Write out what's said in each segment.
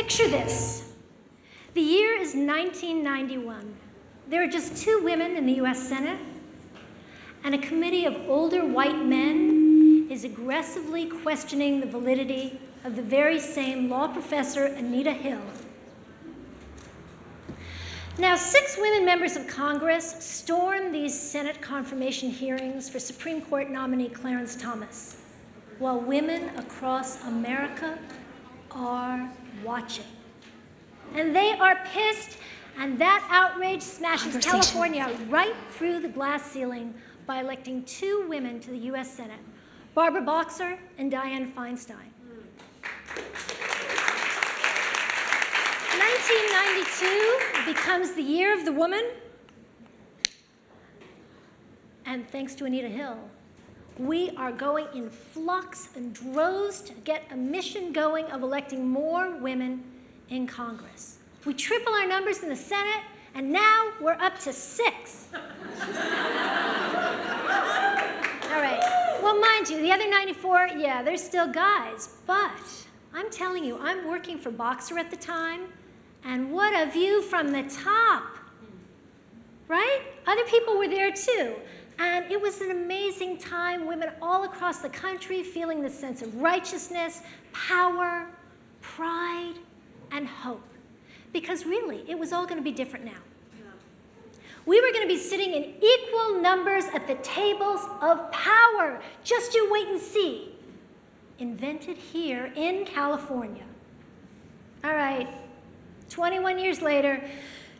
Picture this. The year is 1991. There are just 2 women in the US Senate, and a committee of older white men is aggressively questioning the validity of the very same law professor, Anita Hill. Now, 6 women members of Congress stormed these Senate confirmation hearings for Supreme Court nominee Clarence Thomas, while women across America are watching. And they are pissed, and that outrage smashes California right through the glass ceiling by electing 2 women to the US Senate, Barbara Boxer and Dianne Feinstein. 1992 becomes the year of the woman, and thanks to Anita Hill, we are going in flux and droves to get a mission going of electing more women in Congress. We triple our numbers in the Senate, and now we're up to 6. All right, well, mind you, the other 94, yeah, they're still guys, but I'm telling you, I'm working for Boxer at the time, and what a view from the top, right? Other people were there too. And it was an amazing time, women all across the country feeling the sense of righteousness, power, pride, and hope. Because really, it was all going to be different now. We were going to be sitting in equal numbers at the tables of power. Just you wait and see. Invented here in California. All right, 21 years later,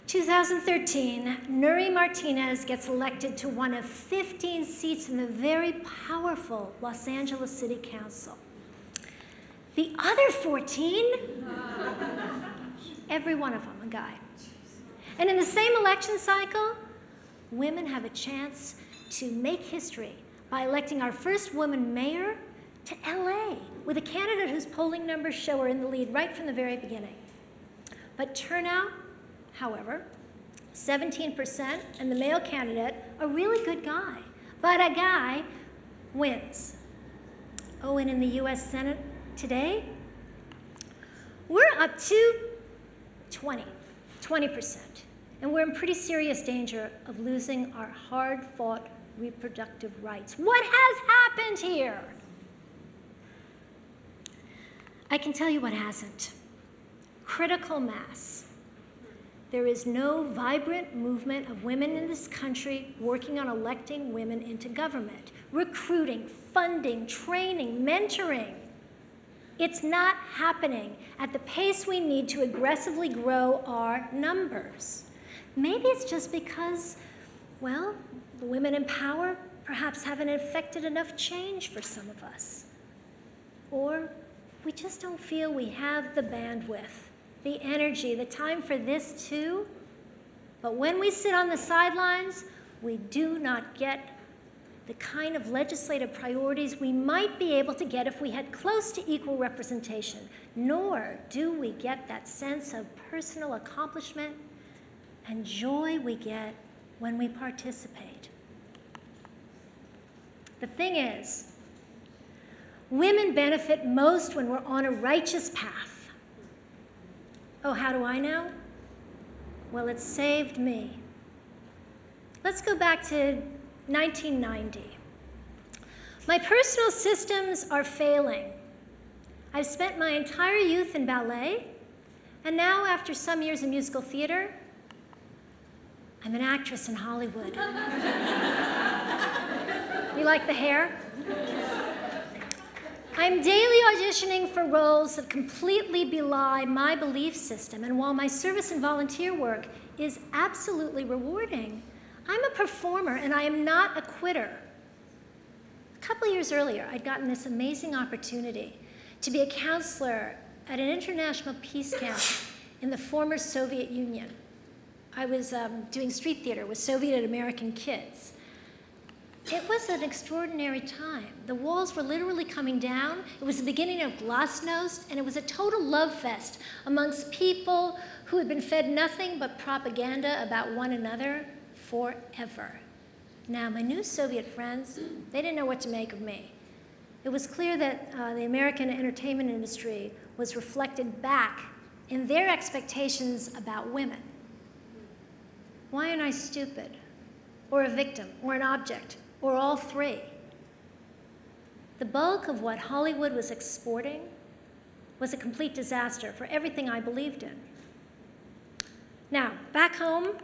2013, Nury Martinez gets elected to one of 15 seats in the very powerful Los Angeles City Council. The other 14, every one of them a guy. And in the same election cycle, women have a chance to make history by electing our first woman mayor to LA, with a candidate whose polling numbers show her in the lead right from the very beginning. But turnout, however, 17%, and the male candidate, a really good guy, but a guy wins. Oh, and in the US Senate today, we're up to 20%. And we're in pretty serious danger of losing our hard-fought reproductive rights. What has happened here? I can tell you what hasn't. Critical mass. There is no vibrant movement of women in this country working on electing women into government, recruiting, funding, training, mentoring. It's not happening at the pace we need to aggressively grow our numbers. Maybe it's just because, well, the women in power perhaps haven't effected enough change for some of us. Or we just don't feel we have the bandwidth, the energy, the time for this too. But when we sit on the sidelines, we do not get the kind of legislative priorities we might be able to get if we had close to equal representation, nor do we get that sense of personal accomplishment and joy we get when we participate. The thing is, women benefit most when we're on a righteous path. Oh, how do I know? Well, it saved me. Let's go back to 1990. My personal systems are failing. I've spent my entire youth in ballet, and now after some years in musical theater, I'm an actress in Hollywood. You like the hair? I'm daily auditioning for roles that completely belie my belief system, and while my service and volunteer work is absolutely rewarding, I'm a performer and I am not a quitter. A couple of years earlier, I'd gotten this amazing opportunity to be a counselor at an international peace camp in the former Soviet Union. I was doing street theater with Soviet American kids. It was an extraordinary time. The walls were literally coming down. It was the beginning of Glasnost, and it was a total love fest amongst people who had been fed nothing but propaganda about one another forever. Now, my new Soviet friends, they didn't know what to make of me. It was clear that the American entertainment industry was reflected back in their expectations about women. Why aren't I stupid, or a victim, or an object, or all three? The bulk of what Hollywood was exporting was a complete disaster for everything I believed in. Now, back home,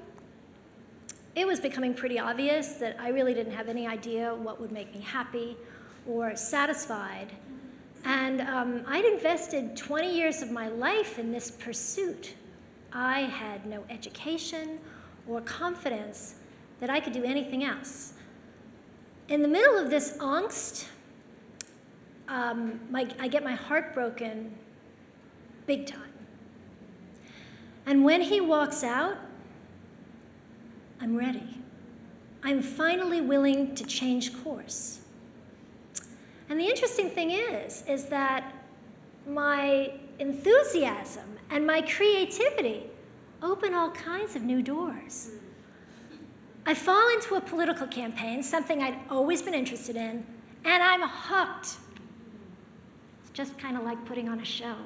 it was becoming pretty obvious that I really didn't have any idea what would make me happy or satisfied. And I'd invested 20 years of my life in this pursuit. I had no education or confidence that I could do anything else. In the middle of this angst, I get my heart broken big time. And when he walks out, I'm ready. I'm finally willing to change course. And the interesting thing is that my enthusiasm and my creativity open all kinds of new doors. I fall into a political campaign, something I'd always been interested in, and I'm hooked. It's just kind of like putting on a show.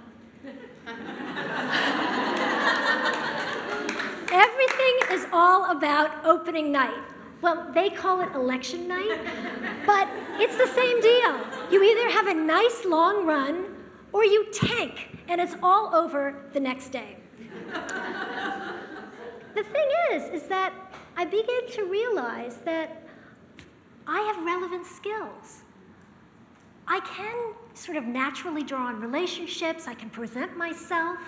Everything is all about opening night. Well, they call it election night, but it's the same deal. You either have a nice long run or you tank, and it's all over the next day. The thing is that I began to realize that I have relevant skills. I can sort of naturally draw on relationships, I can present myself,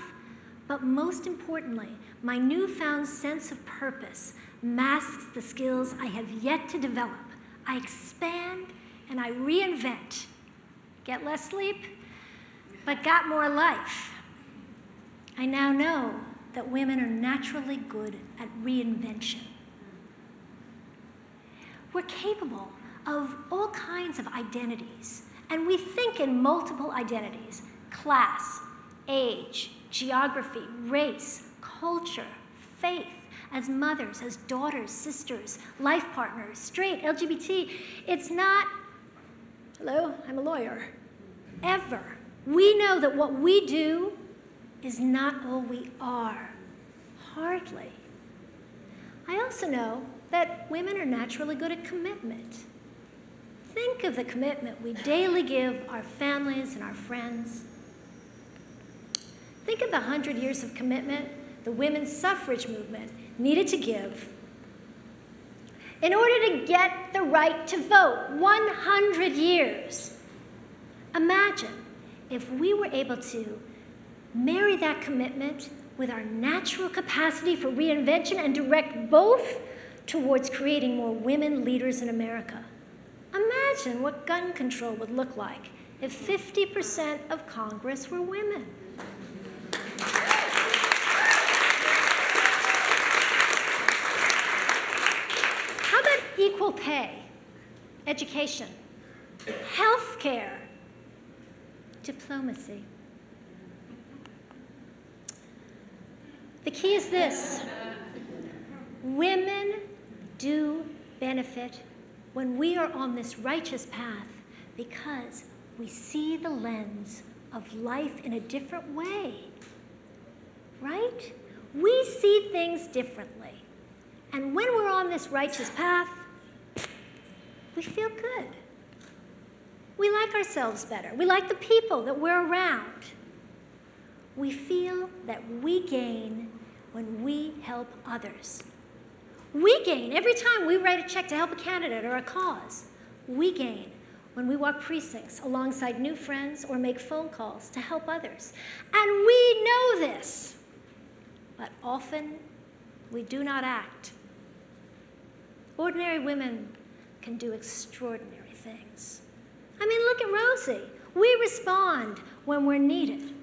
but most importantly, my newfound sense of purpose masks the skills I have yet to develop. I expand and I reinvent. Get less sleep, but got more life. I now know that women are naturally good at reinvention. We're capable of all kinds of identities, and we think in multiple identities: class, age, geography, race, culture, faith, as mothers, as daughters, sisters, life partners, straight, LGBT. It's not, hello, I'm a lawyer, ever. We know that what we do is not all we are, hardly. I also know that women are naturally good at commitment. Think of the commitment we daily give our families and our friends. Think of the 100 years of commitment the women's suffrage movement needed to give in order to get the right to vote. 100 years. Imagine if we were able to marry that commitment with our natural capacity for reinvention and direct both towards creating more women leaders in America. Imagine what gun control would look like if 50% of Congress were women. How about equal pay, education, health care, diplomacy? The key is this: women do benefit when we are on this righteous path because we see the lens of life in a different way, right? We see things differently. And when we're on this righteous path, we feel good. We like ourselves better. We like the people that we're around. We feel that we gain when we help others. We gain every time we write a check to help a candidate or a cause. We gain when we walk precincts alongside new friends or make phone calls to help others. And we know this, but often we do not act. Ordinary women can do extraordinary things. I mean, look at Rosie. We respond when we're needed.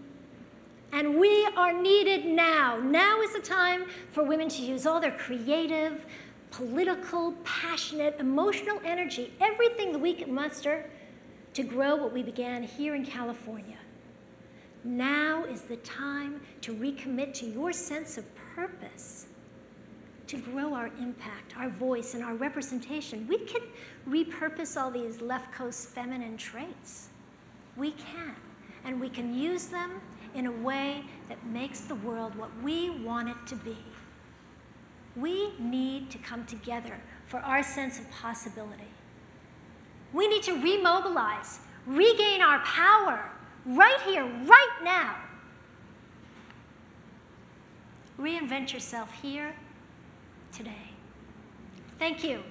And we are needed now. Now is the time for women to use all their creative, political, passionate, emotional energy, everything that we can muster, to grow what we began here in California. Now is the time to recommit to your sense of purpose, to grow our impact, our voice, and our representation. We can repurpose all these left coast feminine traits. We can, and we can use them in a way that makes the world what we want it to be. We need to come together for our sense of possibility. We need to remobilize, regain our power right here, right now. Reinvent yourself here, today. Thank you.